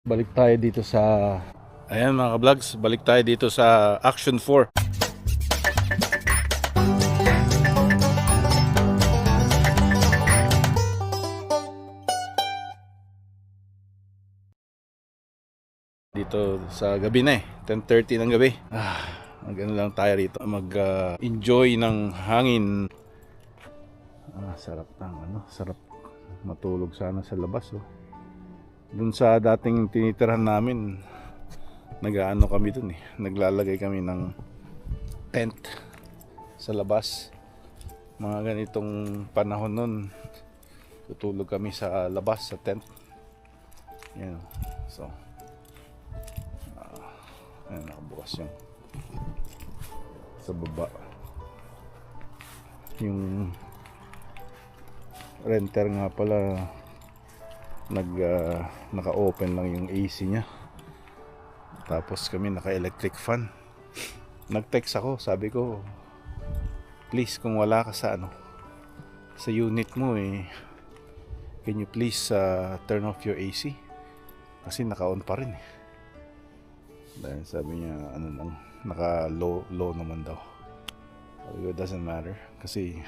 Balik tayo dito sa Ayan mga ka-vlogs, balik tayo dito sa Action 4. Dito sa gabi na 10:30 ng gabi. Magano lang tayo rito, mag-enjoy ng hangin. Sarap sarap matulog sana sa labas Dun sa dating tinitirahan namin, nag-aano kami dun naglalagay kami ng tent sa labas. Mga ganitong panahon nun, tutulog kami sa labas sa tent. Yan. So ayan, nakabukas yung sa baba. Yung renter nga pala naka-open lang yung AC niya. Tapos kami naka-electric fan. Nag-text ako, sabi ko, please kung wala ka sa sa unit mo can you please turn off your AC? Kasi naka-on pa rin Dahil sabi niya lang, naka-low naman daw. Sabi ko, doesn't matter kasi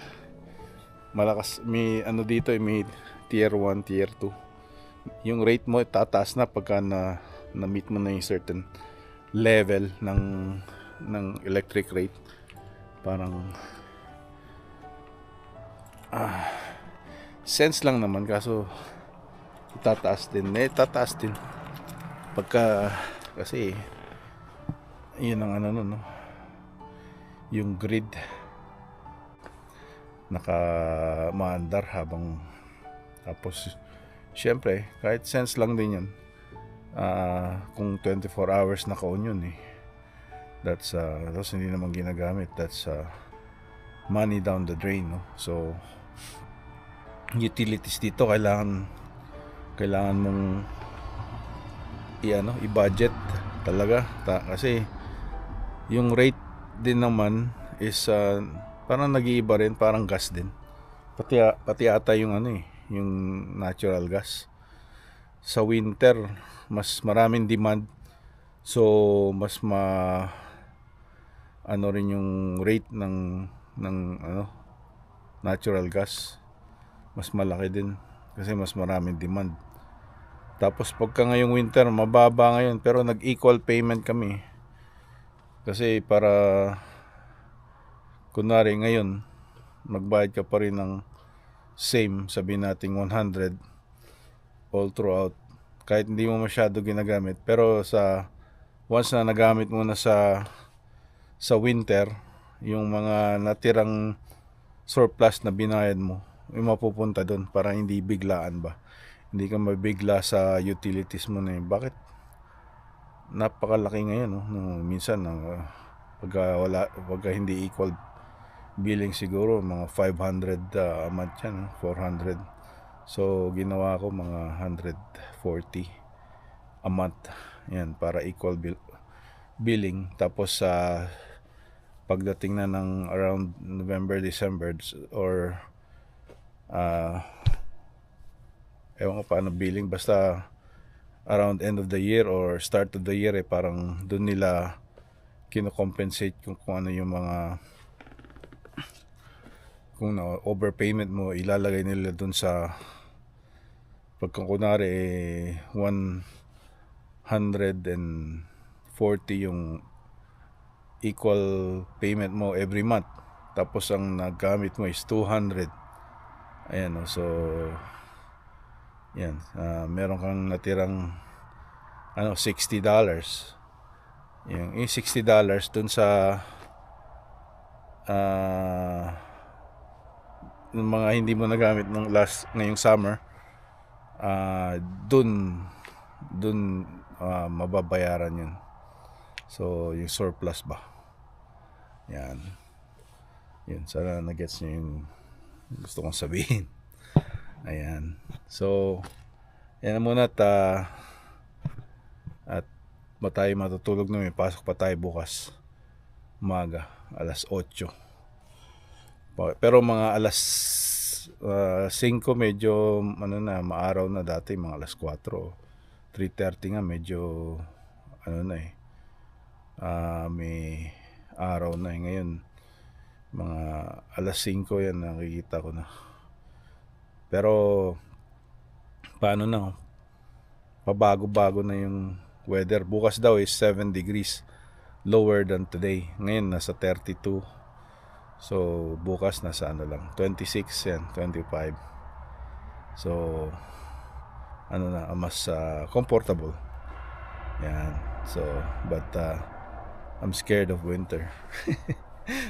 malakas, may dito may tier 1, tier 2. Yung rate mo tataas na pagka na-meet mo na yung certain level ng electric rate. Parang sense lang naman, kaso tataas din pagka, kasi yun ang yung grid naka-maandar habang, tapos syempre kahit sense lang din yun, kung 24 hours naka-on yun that's hindi naman ginagamit, that's money down the drain So utilities dito kailangan mong i-budget talaga kasi yung rate din naman is parang nag-iiba rin, parang gas din, pati ata yung yung natural gas. Sa winter mas maraming demand, so mas rin yung rate ng natural gas, mas malaki din kasi mas maraming demand. Tapos pagka ngayong winter mababa ngayon, pero nag-equal payment kami kasi para kunwari ngayon magbayad ka pa rin ng same, sabihin natin 100 all throughout, kahit hindi mo masyado ginagamit. Pero once na nagamit mo na sa winter, yung mga natirang surplus na binayad mo yung mapupunta doon, para hindi biglaan ba, hindi ka mabigla sa utilities mo bakit napakalaki ngayon minsan pagka hindi equal billing, siguro mga 500 a month yan, 400. So ginawa ko mga 140 a month yan para equal billing. Tapos pagdating na ng around November, December, or ewan ko paano billing, basta around end of the year or start of the year parang dun nila kino-compensate kung ano yung mga, kung overpayment mo, ilalagay nila dun sa, pagka kunwari 140 yung equal payment mo every month, tapos ang nagamit mo is 200. Ayan so yan, meron kang natirang $60. Yung $60 dun sa ng mga hindi mo nagamit ngayong summer, dun mababayaran yun. So yung surplus ba, yan yun, sana na-gets nyo yung gusto kong sabihin. Ayan, so yan na muna at tayo matutulog na, may pasok pa tayo bukas umaga, alas 8. Pero mga alas 5 medyo maaraw na, dati mga alas 4 3:30 nga, medyo ano na eh, may araw na eh. Ngayon mga alas 5 yan, nakikita ko na. Pero paano na, pabago-bago na yung weather. Bukas daw is 7 degrees lower than today. Ngayon nasa 32. So bukas nasa ano lang, 26 yan, 25. So ano na, mas comfortable yan. So but I'm scared of winter.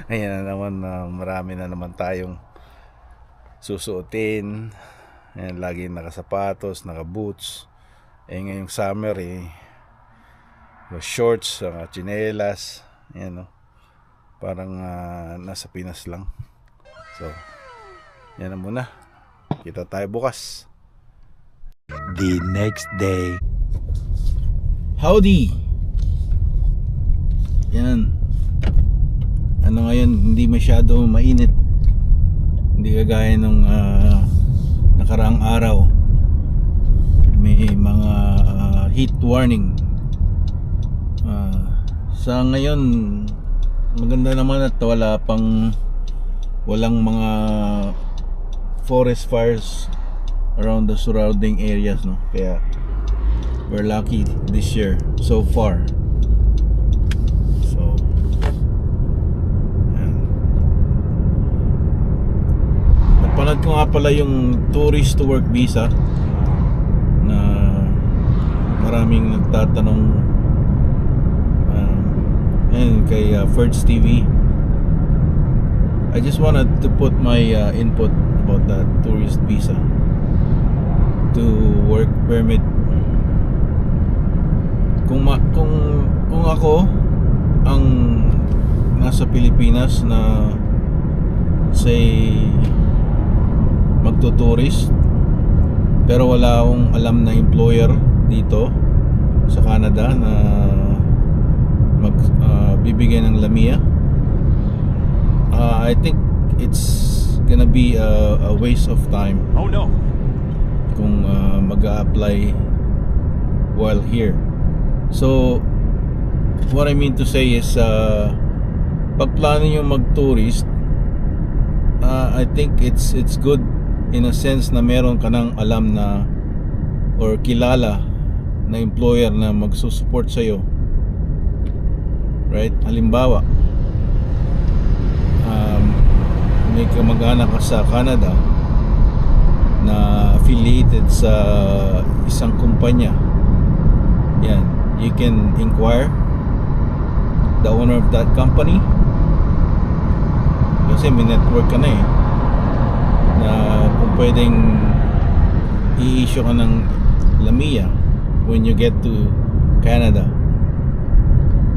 Ayan na naman, marami na naman tayong susuotin. Ayan, lagi nakasapatos, nakaboots. Ngayong summer shorts, tsinelas. Ayan, no? Parang nasa Pinas lang. So yan na muna, kita tayo bukas. The next day. Howdy! Yan. Ano ngayon, hindi masyado mainit. Hindi kagaya nung nakaraang araw. May mga heat warning. Sa ngayon, maganda naman at walang mga forest fires around the surrounding areas, no? Kaya we're lucky this year so far. So ayan. Napanood ko nga pala yung tourist to work visa na maraming nagtatanong kay Ferds TV. I just wanted to put my input about that tourist visa to work permit. Kung ako ang nasa Pilipinas na say magtuturist, pero wala akong alam na employer dito sa Canada na bibigay ng Lamia, I think it's gonna be a waste of time. Oh no. Kung mag-a-apply while here. So what I mean to say is pag plano nyo mag-tourist, I think it's good in a sense na meron ka ng alam na or kilala na employer na magsusupport sa'yo. Right? Halimbawa, may kamag-anak ka sa Canada na affiliated sa isang kumpanya. Yan, you can inquire the owner of that company, kasi may network ka na na kung pwedeng i-issue ka ng Lamia when you get to Canada.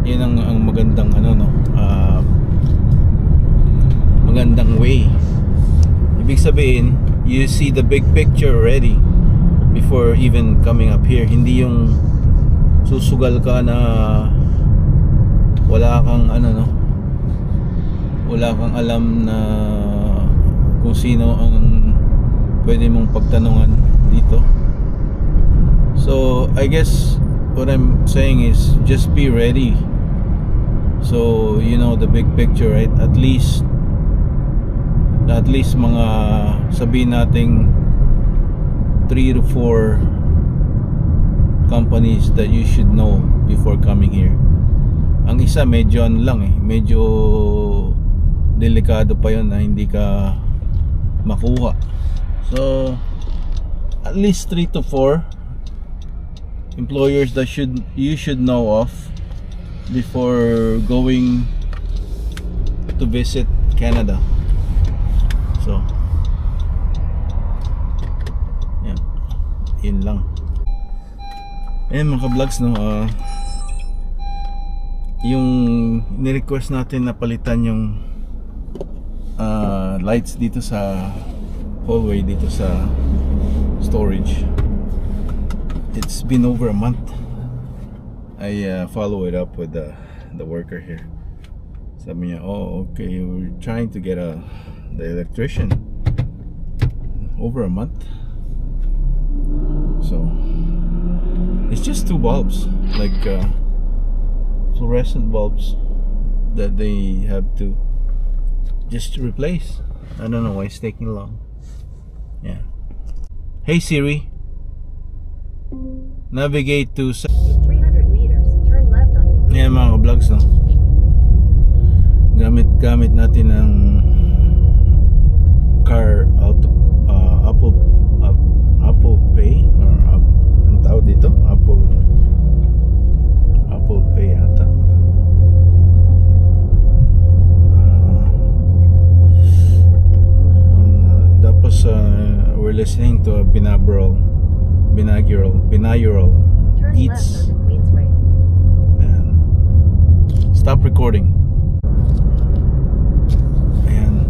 Yun ang magandang magandang way. Ibig sabihin, you see the big picture already before even coming up here. Hindi yung susugal ka na wala kang wala kang alam na kung sino ang pwede mong pagtanungan dito. So I guess what I'm saying is just be ready. So you know the big picture, right? At least mga sabihin nating 3 to 4 companies that you should know before coming here. Ang isa medyo medyo delikado pa yun na hindi ka makuha. So at least 3 to 4 employers that you should know of before going to visit Canada. So yan, yun lang. Mga vlogs, no, yung ni-request natin na palitan yung lights dito sa hallway dito sa storage. It's been over a month. I follow it up with the worker here. Sabi niya, oh okay, we're trying to get the electrician. Over a month. So It's just two bulbs, like fluorescent bulbs that they have to just replace. I don't know why it's taking long. Yeah. Hey Siri, navigate to 300 meters, turn left onto Yan mga ka-vlogs, no? Gamit natin ng car auto Apple Pay or ang tawag dito? Apple Pay ata. Tapos we're listening to a binaural turn left Eats. onto Queensway. And stop recording. Ayan.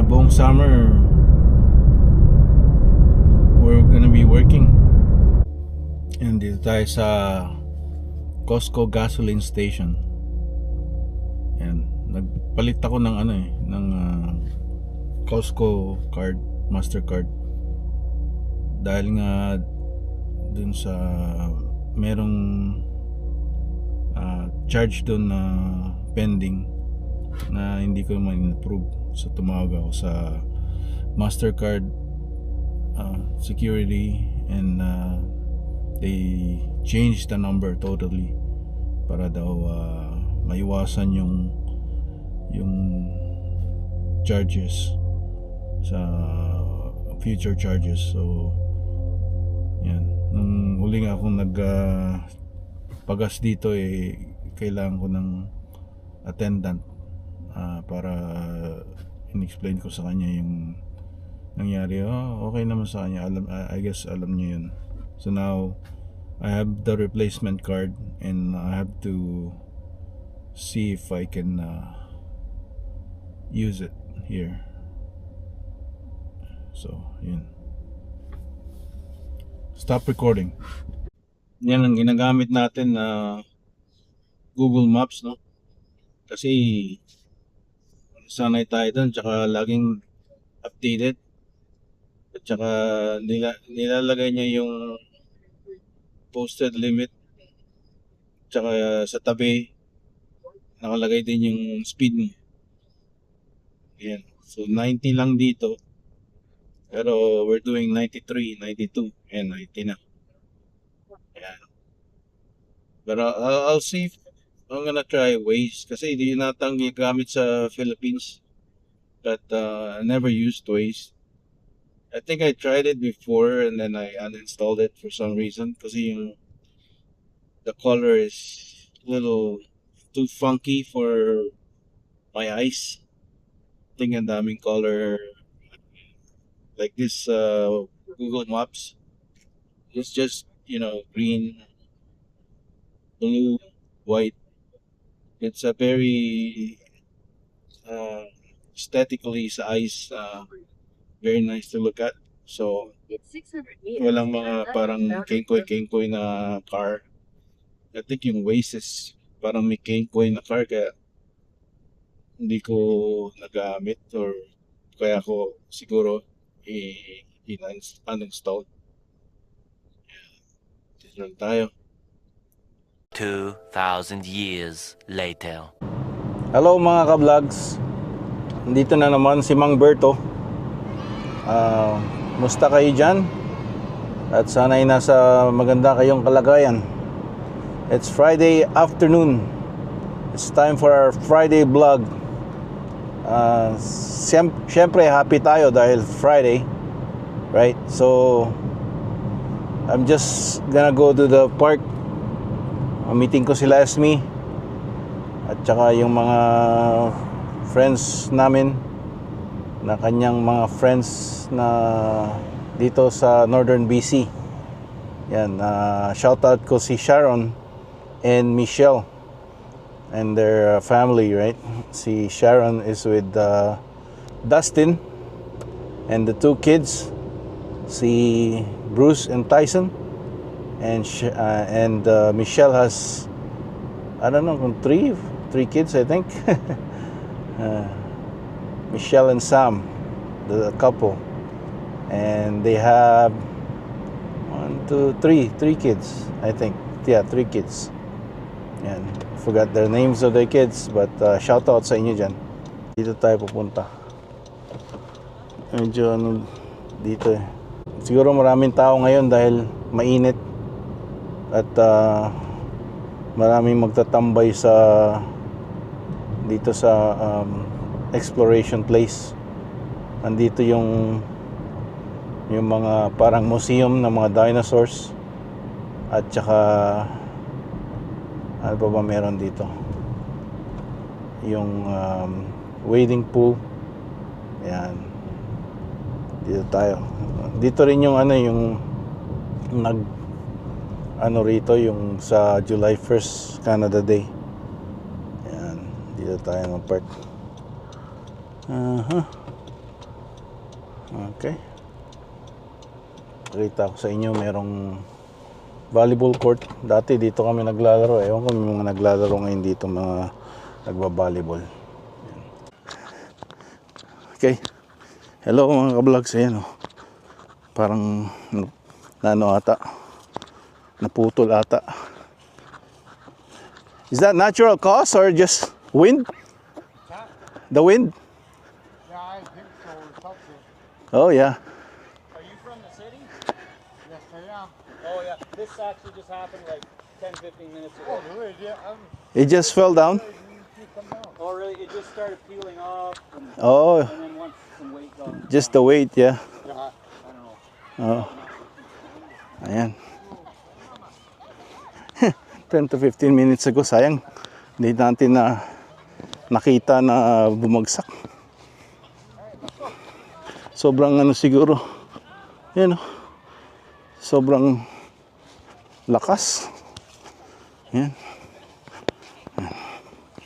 Buong summer we're gonna be working. And dito tayo sa Costco gasoline station. Ayan. Nagpalit ako ng ng Costco card, Mastercard. Dahil nga dun sa merong charge doon na pending na hindi ko man approve, so tumawag ako sa Mastercard security, and they changed the number totally para daw maiwasan yung charges sa future charges. So yan, nung huli nga akong pagas dito, kailangan ko ng attendant para in-explain ko sa kanya yung nangyari. Okay naman sa kanya, I guess alam niya yun. So now I have the replacement card and I have to see if I can use it here. So yun, stop recording. Yan ang ginagamit natin na Google Maps, no? Kasi sanay tayo doon, tsaka laging updated. At tsaka nilalagay niya yung posted limit, tsaka sa tabi nakalagay din yung speed mo. Yan. So 90 lang dito, pero we're doing 93, 92, and 90 na. Yan. Pero I'll see if I'm gonna try Waze, kasi hindi natang gamit sa Philippines. But I never used Waze. I think I tried it before and then I uninstalled it for some reason, kasi the color is a little too funky for my eyes. I think ang daming color like this Google Maps. It's just, green, blue, white. It's a very aesthetically sa eyes, very nice to look at. So It's 600 meters. walang turn mga left parang onto kengkoy na car. I think yung Waze is parang may kengkoy na car, kaya hindi ko nagamit, or kaya ko siguro uninstall. Dito lang tayo. 2,000 years later. Hello mga ka-vlogs. Dito na naman si Mang Berto. Musta kayo dyan? At sana'y nasa maganda kayong kalagayan. It's Friday afternoon. It's time for our Friday vlog. Siyempre happy tayo dahil Friday, right? So I'm just gonna go to the park. Meeting ko sila Esme at saka yung mga friends namin, na kanyang mga friends na dito sa Northern BC. Yan, shout out ko si Sharon and Michelle and their family, right? Si Sharon is with Dustin and the two kids, si Bruce and Tyson, and Michelle has, I don't know, three kids, I think. Michelle and Sam, the couple, and they have three kids, I think, yeah, 3 kids. Yan. Forgot their names of their kids, but shout out sa inyo dyan. Dito tayo pupunta. Medyo ano dito eh. Siguro maraming tao ngayon dahil mainit at maraming magtatambay sa dito sa exploration place. Andito yung mga parang museum ng mga dinosaurs at saka ano pa ba meron dito, yung wading pool. Ayan, dito tayo. Dito rin yung ano yung rito yung sa July 1st Canada Day. Ayan, dito tayo ng park. Okay, pakita ko sa inyo merong volleyball court. Dati dito kami naglalaro. Ewan ko may mga naglalaro ngayon dito, mga nagba-volleyball. Okay, hello mga ka-vlogs. Ayan, parang naputol ata. Is that natural cause or just wind? The wind? Yeah, I think so. Something. Oh yeah. Are you from the city? Yes, I am. Oh yeah, this actually just happened like 10-15 minutes ago. Oh, really? Yeah, It just fell down. Oh really? It just started peeling off and Oh, then once some weight got on, just the weight, yeah. I don't know. Oh. Ayan. 10 to 15 minutes ago, sayang. Hindi natin nakita na bumagsak. Sobrang ano siguro. Yan, sobrang lakas. Yan.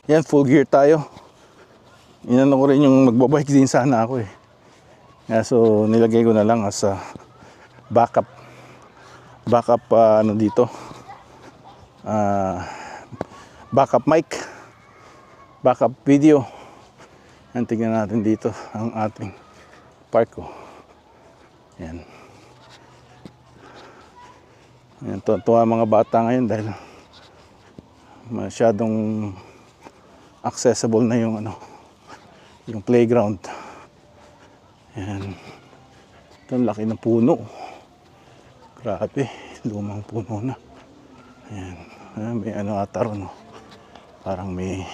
Yan, full gear tayo. Inano ko rin yung magbabike din sana ako eh. So nilagay ko na lang as backup ano dito, backup mic, backup video. Yan, tingnan natin dito ang ating park ko. Yan. Yan, tuwa mga bata ngayon dahil masyadong accessible na yung yung playground. Yan. Ito ang laki ng puno. Grabe, lumang puno na. Ayan. Ayan, may ata ron, parang may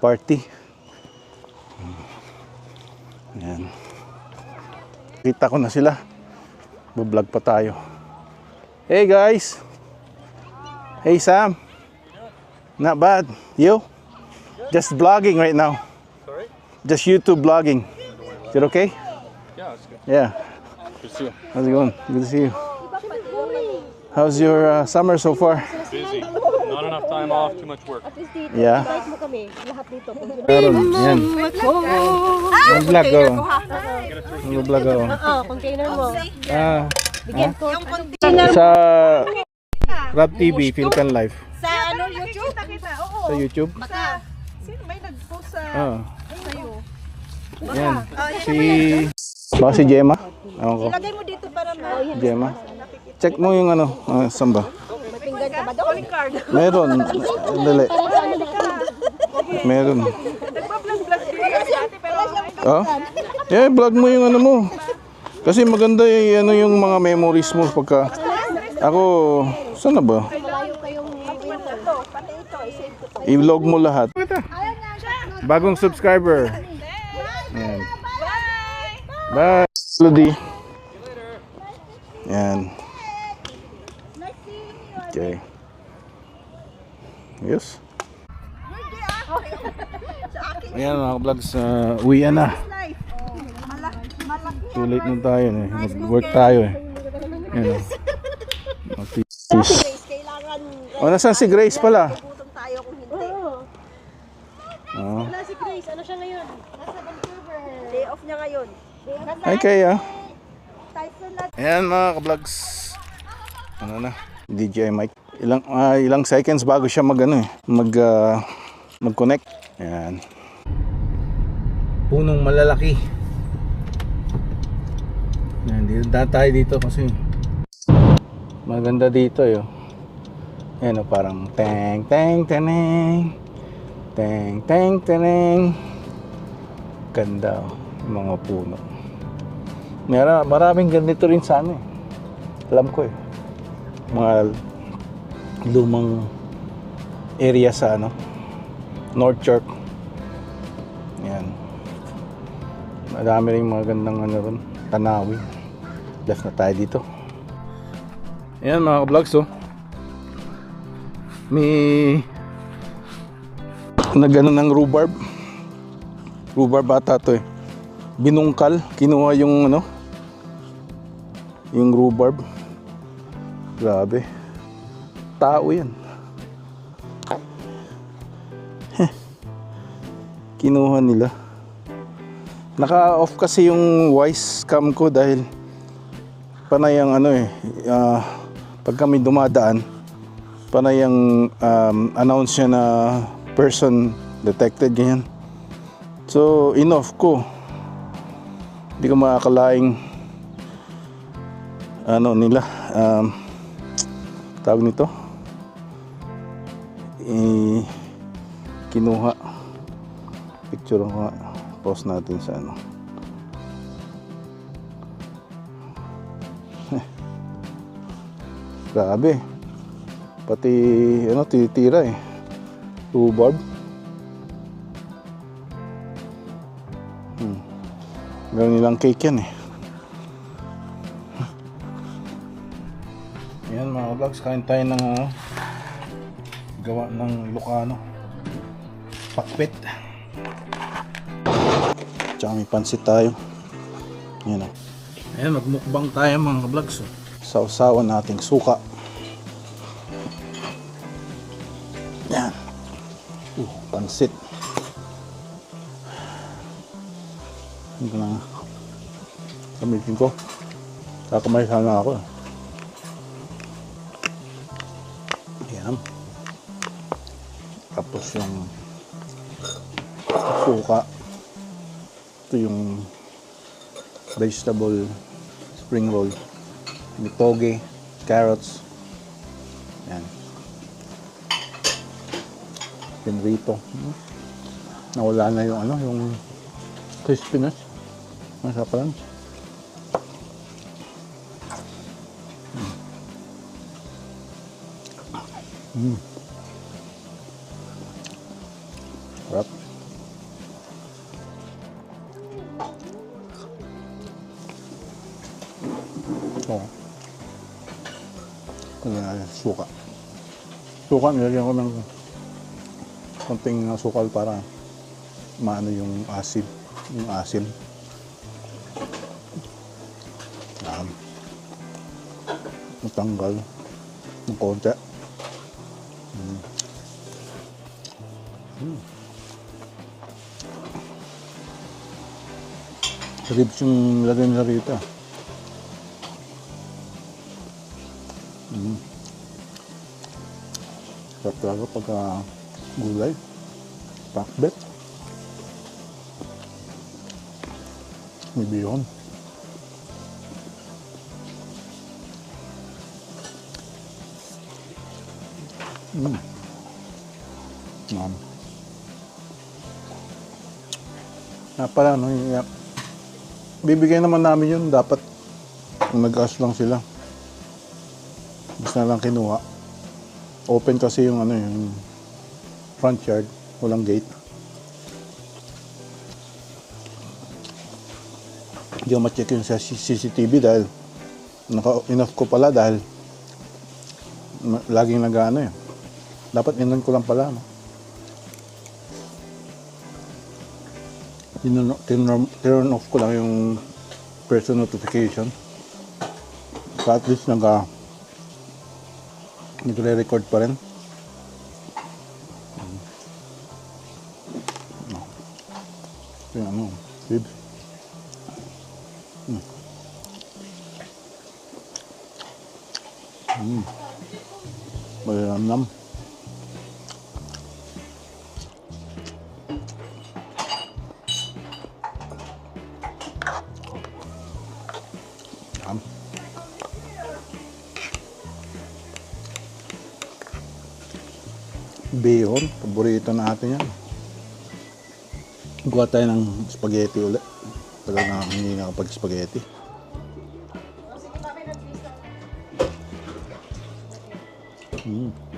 party. Ayan. Kita ko na sila. Bablog pa tayo. Hey guys. Hey Sam. Not bad. You? Just vlogging right now. Sorry? Just YouTube vlogging. Is it okay? Yeah, it's good. Yeah. Good to see you. How's it going? Good to see you. How's your summer so far? Busy. Not enough time off, too much work. Yeah. Invite mo kami, lahat dito. Meron, yan. Ang vlog ko. Ang vlog ko. Oo, container mo. Bigyan ko. Sa Rap TV, Philippine Live. Sa YouTube? Sa YouTube. Sino may nag-post sa Sa'yo. Yan. Baka si Gemma. Ewan ko. Ilagay mo dito para Gemma. Check mo yung saan ba? may pinggan ka ba doon? Calling card. Meron. Dali. Meron. Nagpa-vlog-vlog din dati pero Oh? Yeah, vlog mo yung mo. Kasi maganda yung mga memories mo pagka ako, saan na ba? Malayo kayong winter. pati ito, isave ko to. I-vlog mo lahat. Bagong subscriber. Yan. Bye! Bye. Lodi. Yan. Okay. Yes. Ayan mga vlogs, uwian na. Too late na tayo eh. Mag-work tayo eh. Yan. Mag-peace. Kailangan O, nasaan si Grace pala? gutom tayo kung hindi. Oh. Wala si Grace, ano siya ngayon? Nasa Vancouver. Day off niya ngayon. Hi Kaya. Typhoon na. Ayan mga ka-vlogs. Ano na? DJI mic. Ilang seconds bago siya mag-connect. Ayan. Punong malalaki. Ayan, dito tayo dito kasi Maganda dito eh. Yan o, parang teng teng teneng. Teng teng teneng. Ganda oh, yung mga puno. Maraming ganito rin sa ano eh. Alam ko eh. Mga lumang area sa ano, North York. Yan. Marami rin mga gandang ano ron, tanawin. Left na tayo dito. Ayan mga vlogs oh. May nagano ng rhubarb. Rhubarb ata to eh. Binungkal, kinuha yung ano, yung rhubarb. Grabe. Tao yan. Kinuha nila. Naka-off kasi yung voice cam ko dahil panay ang ano eh, pag kami dumadaan, panay ang announce niya na person detected, ganyan. So in-off ko. Hindi ko makakalaing ano nila, tawag nito, kinuha. Picture ko nga, post natin sa ano. Grabe. Pati ano, titira eh. Rhubarb. Gawin nilang cake yan eh. Yan mga vlogs, kain tayo ng gawa ng Lucano. Pakpit. Tsaka may pansit tayo. Yan o. Ayan, magmukbang tayo mga vlogs. Sausawan nating suka. Yan. Pansit. Ito na. Gamitin ko. Kakamay sana ako. Yan. Tapos yung suka. Ito yung vegetable spring roll. May toge, carrots. Yan. Pinrito. Nawala na yung ano, yung crispiness. Masarap lang. Sarap. Oh. Suka. Suka, nilagyan ko ng konting sukal para maano yung asin. Yung asin. Matanggal ng konti. Ribs yung lagay nila rito. Sarap talaga pagka gulay. Pakbet. May bihon. Pala, no, bibigyan naman namin yun. Dapat kung nag-ask lang sila, basta na lang kinuha. Open kasi yung ano, yung front yard, walang gate. Hindi ko ma-check yung sa CCTV dahil naka-enough ko pala dahil laging nag-ano eh. Dapat inon ko lang pala, no? Turn off ko lang yung person notification. So at least nagre-record pa rin. Yung ano, ribs. Malamnam. Bihon, paborito natin yan. Gawa tayo ng spaghetti ulit. Tagal na hindi nakapag-spaghetti. Mm.